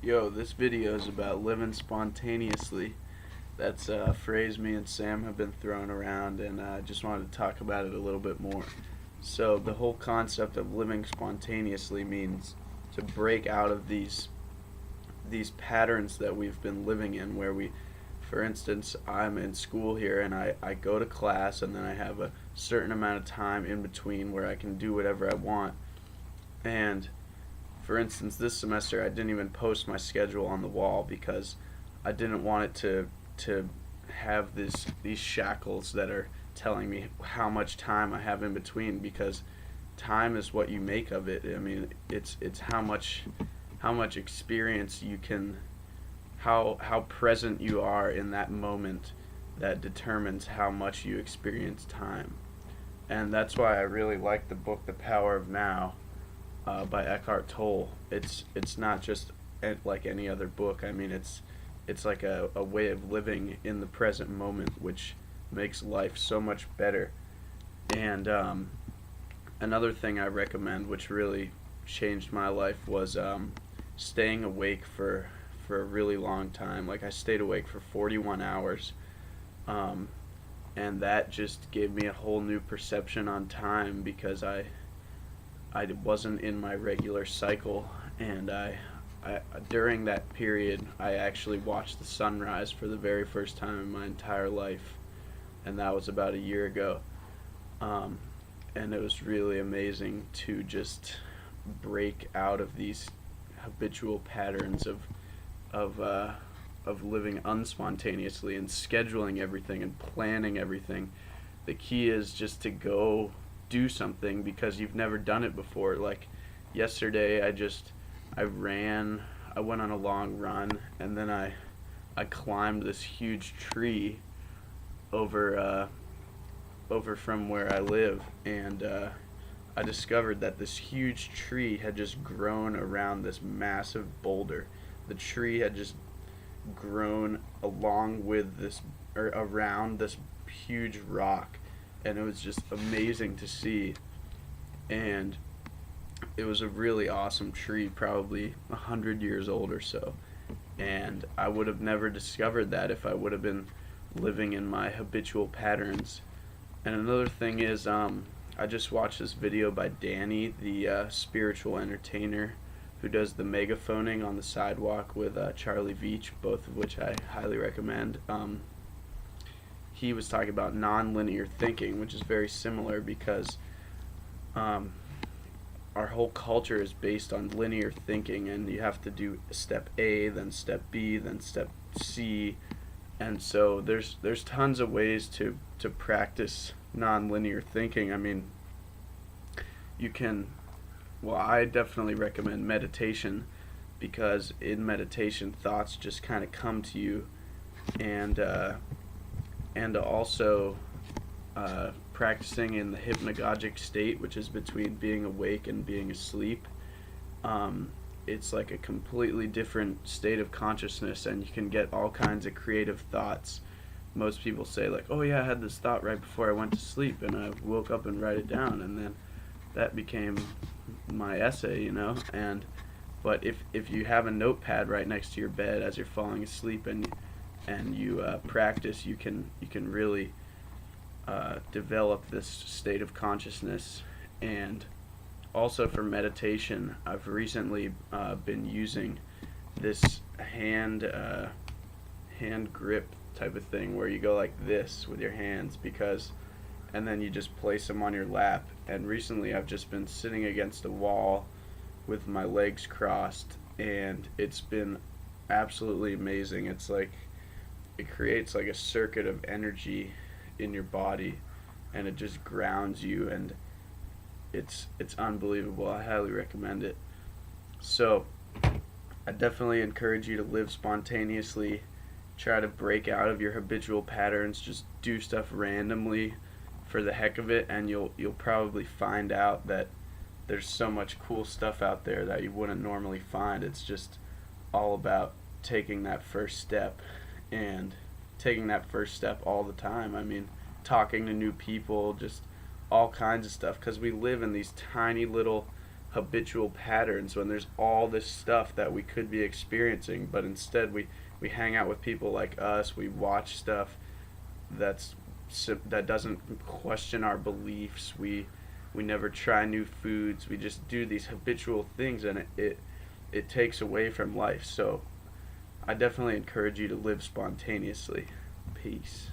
Yo, this video is about living spontaneously. That's a phrase me and Sam have been throwing around, and I just wanted to talk about it a little bit more. So, the whole concept of living spontaneously means to break out of these patterns that we've been living in, where for instance, I'm in school here and I go to class, and then I have a certain amount of time in between where I can do whatever I want. And for instance, this semester I didn't even post my schedule on the wall because I didn't want it to have these shackles that are telling me how much time I have in between, because time is what you make of it. I mean, it's how much experience you can, how present you are in that moment, that determines how much you experience time. And that's why I really like the book The Power of Now, by Eckhart Tolle. It's not just like any other book. I mean, it's like a way of living in the present moment, which makes life so much better. And another thing I recommend, which really changed my life, was staying awake for a really long time. Like, I stayed awake for 41 hours, and that just gave me a whole new perception on time, because I wasn't in my regular cycle. And I during that period I actually watched the sunrise for the very first time in my entire life, and that was about a year ago. And it was really amazing to just break out of these habitual patterns of living unspontaneously and scheduling everything and planning everything. The key is just to go do something because you've never done it before. Like yesterday, I went on a long run, and then I climbed this huge tree over from where I live, and I discovered that this huge tree had just grown around this massive boulder. The tree had just grown along with this, or around this huge rock, and it was just amazing to see. And it was a really awesome tree, probably 100 years old or so. And I would have never discovered that if I would have been living in my habitual patterns. And another thing is, I just watched this video by Danny, the spiritual entertainer, who does the megaphoning on the sidewalk with Charlie Veach, both of which I highly recommend. He was talking about non-linear thinking, which is very similar, because our whole culture is based on linear thinking, and you have to do step A, then step B, then step C. And so there's tons of ways to practice non-linear thinking. I mean, you can, well, I definitely recommend meditation, because in meditation thoughts just kind of come to you. And also practicing in the hypnagogic state, which is between being awake and being asleep. It's like a completely different state of consciousness, and you can get all kinds of creative thoughts. Most people say, like, oh yeah, I had this thought right before I went to sleep, and I woke up and write it down, and then that became my essay. But if you have a notepad right next to your bed as you're falling asleep, and you practice, you can really develop this state of consciousness. And also for meditation, I've recently been using this hand grip type of thing, where you go like this with your hands, and then you just place them on your lap. And recently I've just been sitting against a wall with my legs crossed, and it's been absolutely amazing. It's like it creates like a circuit of energy in your body, and it just grounds you, and it's unbelievable. I highly recommend it. So I definitely encourage you to live spontaneously. Try to break out of your habitual patterns. Just do stuff randomly for the heck of it, and you'll probably find out that there's so much cool stuff out there that you wouldn't normally find. It's just all about taking that first step, and taking that first step all the time. I mean, talking to new people, just all kinds of stuff, because we live in these tiny little habitual patterns when there's all this stuff that we could be experiencing, but instead we hang out with people like us, we watch stuff that's that doesn't question our beliefs. We never try new foods. We just do these habitual things, and it takes away from life. So I definitely encourage you to live spontaneously. Peace.